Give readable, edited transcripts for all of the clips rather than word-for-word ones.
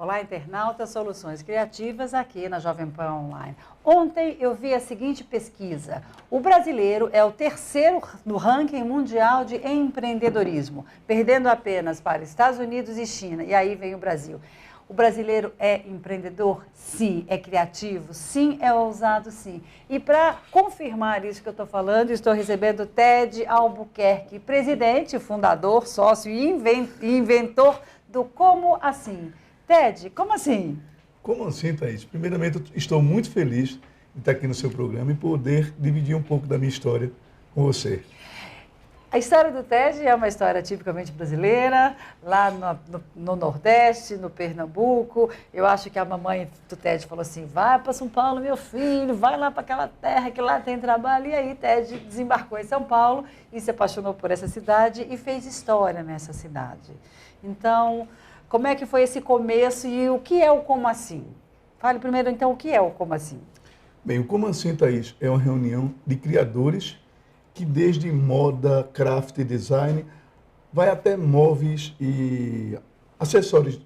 Olá, internauta, soluções criativas aqui na Jovem Pan Online. Ontem eu vi a seguinte pesquisa. O brasileiro é o terceiro no ranking mundial de empreendedorismo, perdendo apenas para Estados Unidos e China. E aí vem o Brasil. O brasileiro é empreendedor? Sim. É criativo? Sim. É ousado? Sim. E para confirmar isso que eu estou falando, estou recebendo Ted Albuquerque, presidente, fundador, sócio e inventor do Como Assim. Ted, como assim? Como assim, Thaís? Primeiramente, eu estou muito feliz de estar aqui no seu programa e poder dividir um pouco da minha história com você. A história do Ted é uma história tipicamente brasileira, lá no Nordeste, no Pernambuco. Eu acho que a mamãe do Ted falou assim, vai para São Paulo, meu filho, vai lá para aquela terra que lá tem trabalho. E aí Ted desembarcou em São Paulo e se apaixonou por essa cidade e fez história nessa cidade. Então, como é que foi esse começo e o que é o Como Assim? Fale primeiro, então, o que é o Como Assim? Bem, o Como Assim, Thaís, é uma reunião de criadores que desde moda, craft e design, vai até móveis e acessórios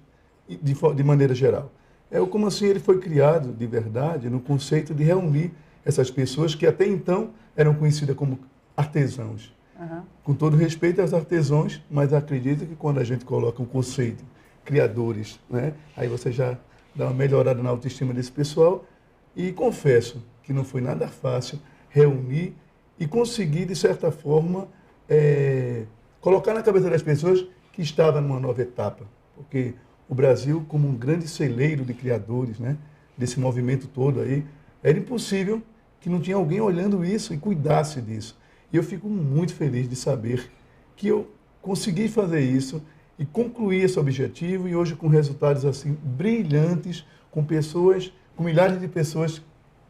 de maneira geral. O Como Assim ele foi criado, de verdade, no conceito de reunir essas pessoas que até então eram conhecidas como artesãos. Uhum. Com todo respeito aos artesãos, mas acredito que quando a gente coloca um conceito criadores, né? Aí você já dá uma melhorada na autoestima desse pessoal e confesso que não foi nada fácil reunir e conseguir, de certa forma, colocar na cabeça das pessoas que estava numa nova etapa, porque o Brasil, como um grande celeiro de criadores, né? Desse movimento todo aí, era impossível que não tinha alguém olhando isso e cuidasse disso. E eu fico muito feliz de saber que eu consegui fazer isso e concluir esse objetivo, e hoje com resultados assim brilhantes, com pessoas, com milhares de pessoas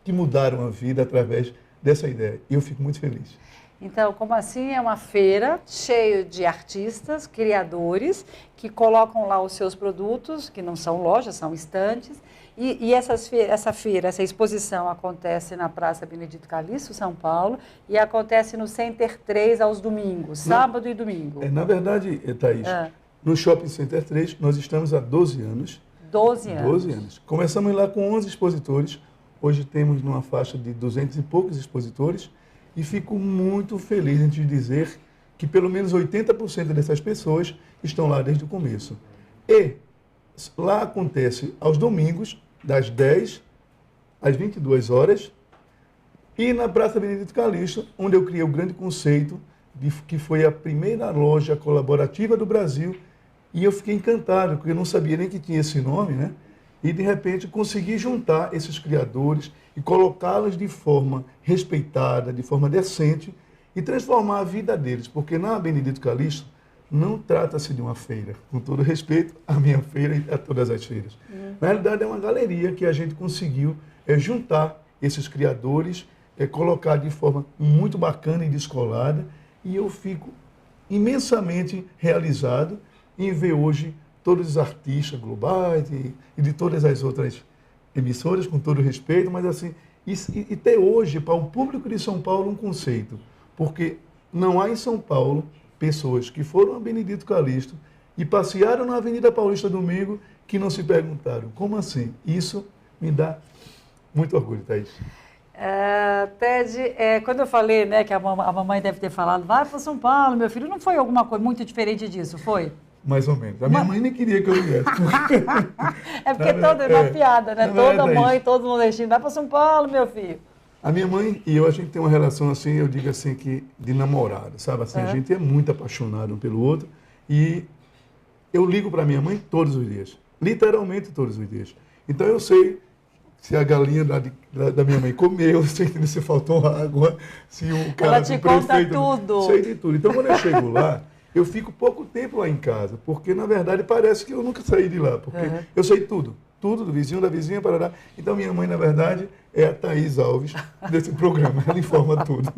que mudaram a vida através dessa ideia. E eu fico muito feliz. Então, Como Assim é uma feira cheia de artistas, criadores, que colocam lá os seus produtos, que não são lojas, são estantes, e essa feira, essa exposição acontece na Praça Benedito Calixto, São Paulo, e acontece no Center 3 aos domingos, sábado e domingo. Na verdade, Thaís, no Shopping Center 3, nós estamos há 12 anos. 12 anos. 12 anos. Começamos lá com 11 expositores, hoje temos numa faixa de 200 e poucos expositores, e fico muito feliz em te dizer que pelo menos 80% dessas pessoas estão lá desde o começo. E lá acontece aos domingos, das 10 às 22 horas, e na Praça Benedito Calixto, onde eu criei o grande conceito, que foi a primeira loja colaborativa do Brasil, e eu fiquei encantado, porque eu não sabia nem que tinha esse nome, né? E, de repente, consegui juntar esses criadores e colocá-los de forma respeitada, de forma decente, e transformar a vida deles, porque na Benedito Calixto não trata-se de uma feira, com todo respeito à minha feira e a todas as feiras. Na realidade, é uma galeria que a gente conseguiu juntar esses criadores, colocar de forma muito bacana e descolada, e eu fico imensamente realizado em ver hoje todos os artistas globais e de todas as outras emissoras, com todo respeito, mas assim, e ter hoje para o público de São Paulo um conceito, porque não há em São Paulo pessoas que foram a Benedito Calixto e passearam na Avenida Paulista domingo que não se perguntaram, como assim? Isso me dá muito orgulho, Thaís. Ted, quando eu falei, né, que a mamãe deve ter falado, vai para São Paulo, meu filho, não foi alguma coisa muito diferente disso, foi? Mais ou menos. A minha mãe nem queria que eu viesse. É porque toda é uma piada, né? Toda mãe, todo nordestino, vai para São Paulo, meu filho. A minha mãe e eu, a gente tem uma relação assim, eu digo assim, que de namorado, sabe? Assim, a gente é muito apaixonado um pelo outro e eu ligo para minha mãe todos os dias. Literalmente todos os dias. Então eu sei se a galinha da minha mãe comeu, se faltou água, se o cara... Ela te conta tudo. Sei de tudo. Então quando eu chego lá, eu fico pouco tempo lá em casa, porque na verdade parece que eu nunca saí de lá, porque eu sei tudo. Tudo do vizinho, da vizinha, parará. Então, minha mãe, na verdade, é a Thaís Alves desse programa. Ela informa tudo.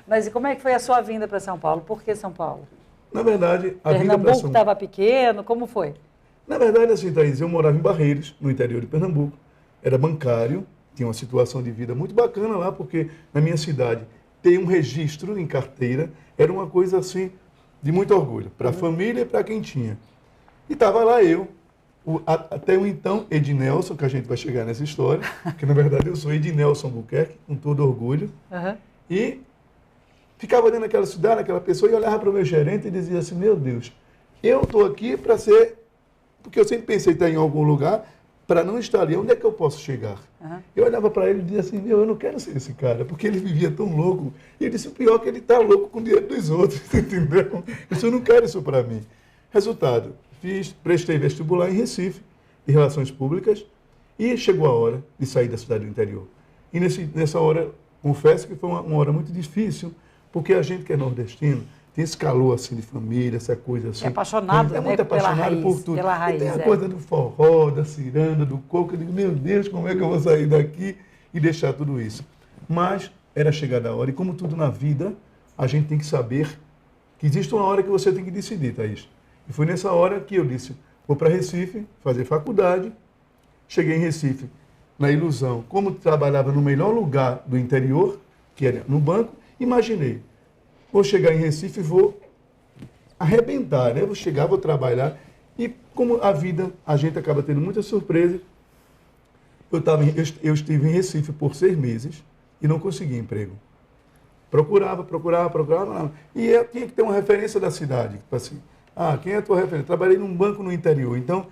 Mas e como é que foi a sua vinda para São Paulo? Por que São Paulo? Na verdade, a vinda para Pernambuco estava pequeno? Como foi? Na verdade, assim, Thaís, eu morava em Barreiros, no interior de Pernambuco. Era bancário, tinha uma situação de vida muito bacana lá, porque na minha cidade ter um registro em carteira era uma coisa, assim, de muito orgulho. Para a família e para quem tinha. E estava lá eu, até o então Ednelson, que a gente vai chegar nessa história, que na verdade eu sou Ednelson Buquerque, com todo orgulho, e ficava dentro daquela cidade, aquela pessoa, e olhava para o meu gerente e dizia assim, meu Deus, eu estou aqui para ser, porque eu sempre pensei em estar em algum lugar, para não estar ali, onde é que eu posso chegar? Eu olhava para ele e dizia assim, eu não quero ser esse cara, porque ele vivia tão louco. E ele disse, o pior é que ele está louco com o dinheiro dos outros, entendeu? Eu não quero isso para mim. Resultado, prestei vestibular em Recife, de Relações Públicas, e chegou a hora de sair da cidade do interior. E nessa hora, confesso que foi uma hora muito difícil, porque a gente que é nordestino, tem esse calor assim de família, essa coisa assim. É apaixonado, é muito apaixonado por tudo. Pela raiz, tem a coisa do forró, da ciranda, do coco. Eu digo, meu Deus, como é que eu vou sair daqui e deixar tudo isso? Mas era chegada a hora, e como tudo na vida, a gente tem que saber que existe uma hora que você tem que decidir, Thaís. E foi nessa hora que eu disse, vou para Recife fazer faculdade. Cheguei em Recife na ilusão, como trabalhava no melhor lugar do interior, que era no banco, imaginei, vou chegar em Recife e vou arrebentar, né? Vou chegar, vou trabalhar. E como a vida, a gente acaba tendo muita surpresa, eu estive em Recife por 6 meses e não consegui emprego. Procurava. Não. E eu tinha que ter uma referência da cidade. Tipo assim, quem é a tua referência? Trabalhei num banco no interior. Então,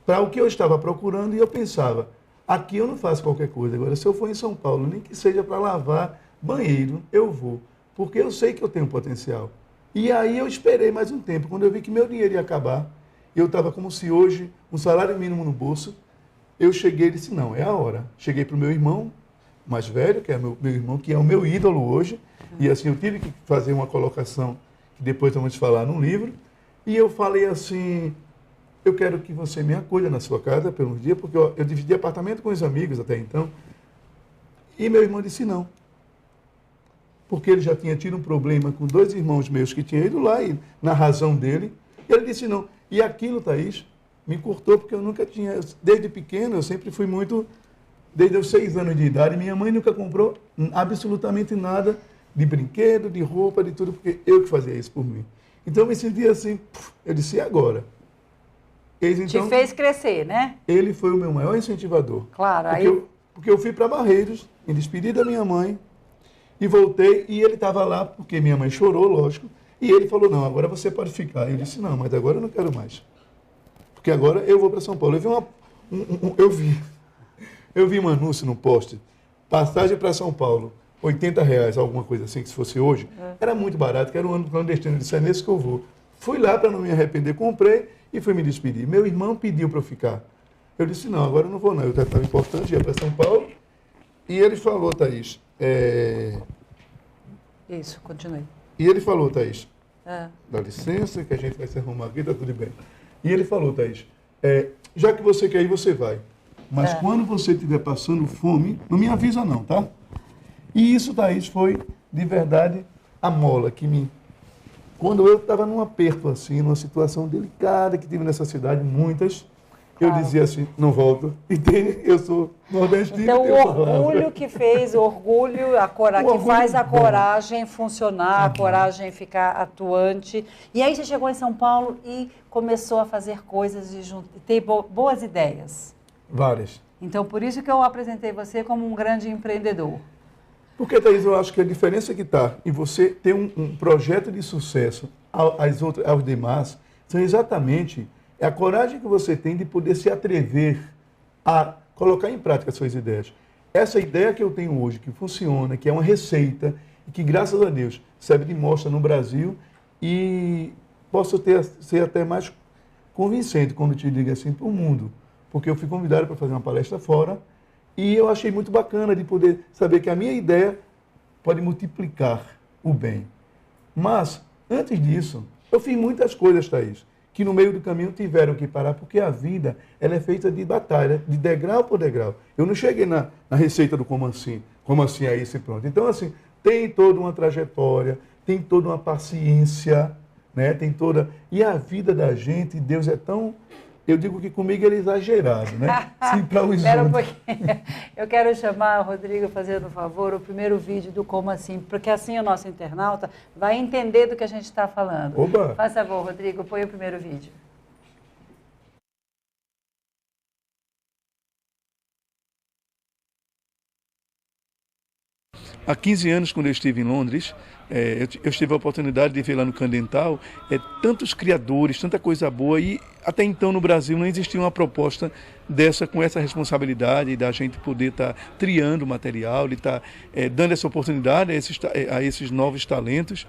para o que eu estava procurando, e eu pensava, aqui eu não faço qualquer coisa. Agora, se eu for em São Paulo, nem que seja para lavar banheiro, eu vou. Porque eu sei que eu tenho potencial. E aí eu esperei mais um tempo. Quando eu vi que meu dinheiro ia acabar, eu estava como se hoje, um salário mínimo no bolso, eu cheguei e disse, não, é a hora. Cheguei para o meu irmão mais velho, que é meu irmão, que é o meu ídolo hoje, e assim, eu tive que fazer uma colocação, que depois vamos falar num livro, e eu falei assim, eu quero que você me acolha na sua casa por uns dias, porque eu dividi apartamento com os amigos até então, e meu irmão disse não. Porque ele já tinha tido um problema com 2 irmãos meus que tinham ido lá e, na razão dele, e ele disse não. E aquilo, Thaís, me cortou porque eu nunca tinha, desde pequeno, eu sempre fui muito, desde os 6 anos de idade, minha mãe nunca comprou absolutamente nada de brinquedo, de roupa, de tudo, porque eu que fazia isso por mim. Então eu me sentia assim, eu disse, e agora? Então, te fez crescer, né? Ele foi o meu maior incentivador. Claro. Porque eu fui para Barreiros, me despedi da minha mãe, e voltei, e ele estava lá, porque minha mãe chorou, lógico, e ele falou, não, agora você pode ficar. Eu disse, não, mas agora eu não quero mais. Porque agora eu vou para São Paulo. Eu vi um anúncio no poste, passagem para São Paulo, R$80, alguma coisa assim, que se fosse hoje, era muito barato, que era um ano clandestino. Eu disse, é nesse que eu vou. Fui lá para não me arrepender, comprei e fui me despedir. Meu irmão pediu para eu ficar. Eu disse, não, agora eu não vou não, eu estava importante, ia para São Paulo. E ele falou, Thaís, Isso, continue. E ele falou, Thaís, dá licença que a gente vai se arrumar aqui, tá tudo bem. E ele falou, Thaís, já que você quer ir, você vai. Mas quando você estiver passando fome, não me avisa não, tá? E isso, Thaís, foi, de verdade, a mola que me... Quando eu estava num aperto assim, numa situação delicada que tive nessa cidade, muitas... Eu dizia assim, não volto, entende? Eu sou nordestino. Então, o orgulho que fez, o orgulho, que faz a coragem funcionar, a coragem ficar atuante. E aí você chegou em São Paulo e começou a fazer coisas e ter boas ideias. Várias. Então, por isso que eu apresentei você como um grande empreendedor. Porque, Thaís, eu acho que a diferença que está em você ter um projeto de sucesso aos demais são exatamente... É a coragem que você tem de poder se atrever a colocar em prática as suas ideias. Essa ideia que eu tenho hoje, que funciona, que é uma receita, e que, graças a Deus, serve de mostra no Brasil, e posso ser até mais convincente quando te digo assim para o mundo, porque eu fui convidado para fazer uma palestra fora, e eu achei muito bacana de poder saber que a minha ideia pode multiplicar o bem. Mas, antes disso, eu fiz muitas coisas, Thaís, que no meio do caminho tiveram que parar, porque a vida ela é feita de batalha, de degrau por degrau. Eu não cheguei na receita do como assim aí se pronto. Então, assim, tem toda uma trajetória, tem toda uma paciência, né? Tem toda... E a vida da gente, Deus é tão... Eu digo que comigo ele é exagerado, né? Sim, para os Espera um pouquinho. Eu quero chamar, Rodrigo, fazendo um favor, o primeiro vídeo do Como Assim, porque assim o nosso internauta vai entender do que a gente está falando. Oba! Faz favor, Rodrigo, põe o primeiro vídeo. há 15 anos, quando eu estive em Londres, eu tive a oportunidade de ver lá no Candental tantos criadores, tanta coisa boa, e até então no Brasil não existia uma proposta dessa, com essa responsabilidade da gente poder estar triando o material, de estar dando essa oportunidade a esses novos talentos.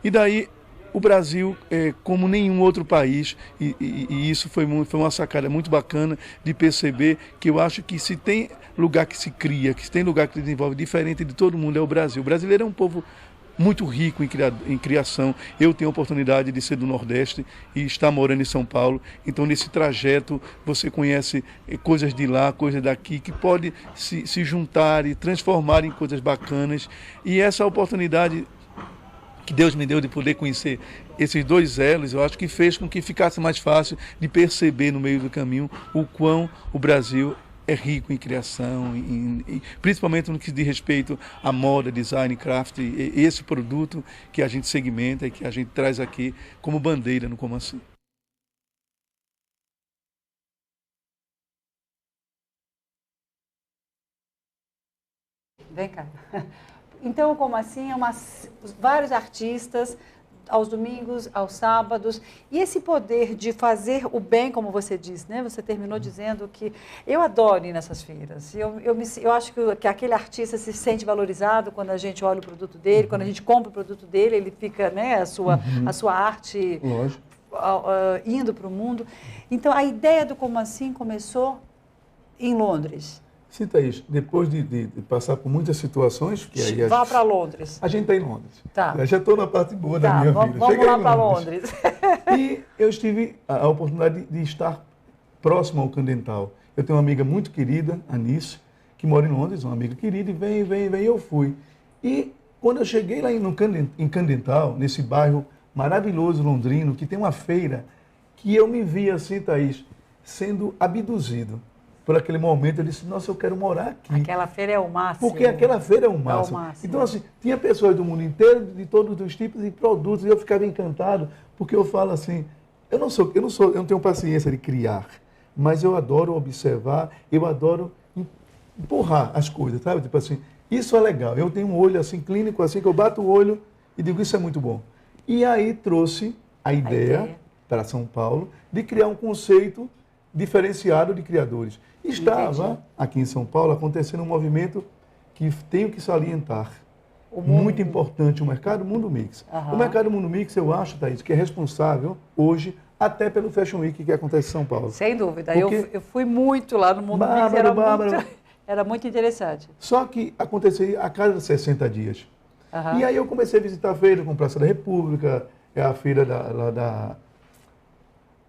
E daí o Brasil, como nenhum outro país, e isso foi uma sacada muito bacana de perceber que eu acho que se tem lugar que se cria, que se tem lugar que se desenvolve diferente de todo mundo, é o Brasil. O brasileiro é um povo muito rico em criação. Eu tenho a oportunidade de ser do Nordeste e estar morando em São Paulo. Então, nesse trajeto, você conhece coisas de lá, coisas daqui, que pode se juntar e transformar em coisas bacanas. E essa oportunidade que Deus me deu de poder conhecer esses dois elos, eu acho que fez com que ficasse mais fácil de perceber no meio do caminho o quão o Brasil é rico em criação, principalmente no que diz respeito à moda, design, craft, esse produto que a gente segmenta e que a gente traz aqui como bandeira no Como Assim. Vem cá. Então, Como Assim, vários artistas, aos domingos, aos sábados, e esse poder de fazer o bem, como você disse, né? Você terminou dizendo que eu adoro ir nessas feiras. Eu acho que aquele artista se sente valorizado quando a gente olha o produto dele, quando a gente compra o produto dele, ele fica, né, a sua arte indo para o mundo. Então, a ideia do Como Assim começou em Londres. Sim, Thaís, depois de passar por muitas situações... Que aí vá para Londres. A gente está em Londres. Tá. Eu já estou na parte boa da minha vida. Vamos lá para Londres. E eu tive a oportunidade de estar próximo ao Candental. Eu tenho uma amiga muito querida, Anice, que mora em Londres, uma amiga querida, e vem, eu fui. E quando eu cheguei lá em Candental, nesse bairro maravilhoso londrino, que tem uma feira, que eu me vi assim, Thaís, sendo abduzido. Por aquele momento, eu disse, nossa, eu quero morar aqui. Aquela feira é o máximo. Porque aquela feira é o máximo. Então, assim, tinha pessoas do mundo inteiro, de todos os tipos de produtos, e eu ficava encantado, porque eu falo assim, eu não tenho paciência de criar, mas eu adoro observar, eu adoro empurrar as coisas, sabe? Tipo assim, isso é legal. Eu tenho um olho assim, clínico, assim, que eu bato o olho e digo, isso é muito bom. E aí trouxe a ideia para São Paulo de criar um conceito diferenciado de criadores. Estava aqui em São Paulo acontecendo um movimento que tenho que salientar. Muito importante, o mercado Mundo Mix. O mercado Mundo Mix, eu acho, Thaís, que é responsável hoje até pelo Fashion Week que acontece em São Paulo. Sem dúvida. Porque eu fui muito lá no Mundo Mix, era muito interessante. Só que acontecia a cada 60 dias. E aí eu comecei a visitar a feira com Praça da República, a feira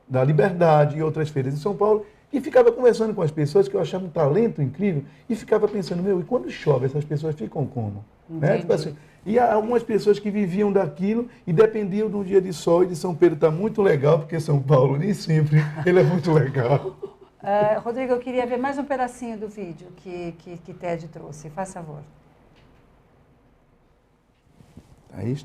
da Liberdade e outras feiras em São Paulo, e ficava conversando com as pessoas que eu achava um talento incrível, e ficava pensando, e quando chove, essas pessoas ficam como? Né? Tipo assim, e há algumas pessoas que viviam daquilo e dependiam de um dia de sol, e de São Pedro está muito legal, porque São Paulo nem sempre ele é muito legal. Rodrigo, eu queria ver mais um pedacinho do vídeo que Ted trouxe, faz favor. Aí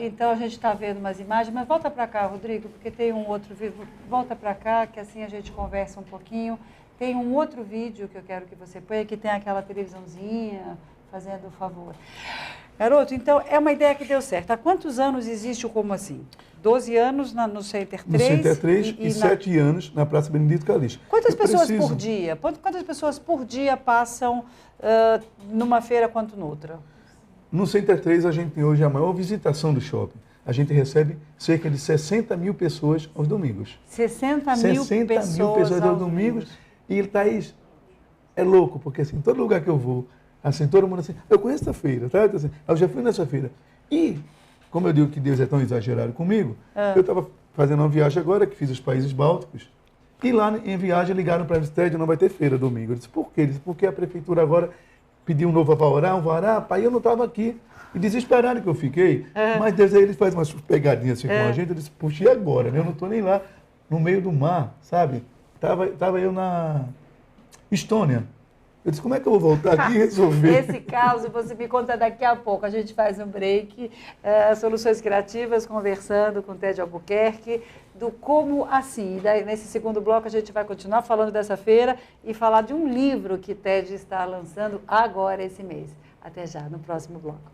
Então, a gente está vendo umas imagens, mas volta para cá, Rodrigo, porque tem um outro vídeo. Volta para cá, que assim a gente conversa um pouquinho. Tem um outro vídeo que eu quero que você ponha, que tem aquela televisãozinha, fazendo o favor. Garoto, então, é uma ideia que deu certo. Há quantos anos existe o Como Assim? 12 anos no Center 3? No Center 3 e 7 anos na Praça Benedito Calixto. Quantas pessoas por dia? Quantas pessoas por dia passam numa feira quanto noutra? No Center 3, a gente tem hoje a maior visitação do shopping. A gente recebe cerca de 60 mil pessoas aos domingos. 60 mil pessoas aos domingos. E, Thaís, é louco, porque assim, todo lugar que eu vou, assim, todo mundo assim, eu conheço essa feira, tá? Assim, eu já fui nessa feira. E, como eu digo que Deus é tão exagerado comigo, eu estava fazendo uma viagem agora, que fiz os países bálticos, e lá em viagem ligaram para a Ted, não vai ter feira domingo. Eu disse, por quê? Ele disse, porque a prefeitura agora pediu um novo alvará, pai, eu não estava aqui. E desesperado que eu fiquei. Mas Deus aí, ele faz umas pegadinhas assim com a gente. Eu disse, puxa, e agora? Né? Eu não estou nem lá. no meio do mar, sabe? Tava eu na Estônia. Eu disse, como é que eu vou voltar aqui e resolver? Esse caso você me conta daqui a pouco. A gente faz um break, Soluções Criativas, conversando com o Ted Albuquerque, do como assim. Daí, nesse segundo bloco a gente vai continuar falando dessa feira e falar de um livro que Ted está lançando agora esse mês. Até já, no próximo bloco.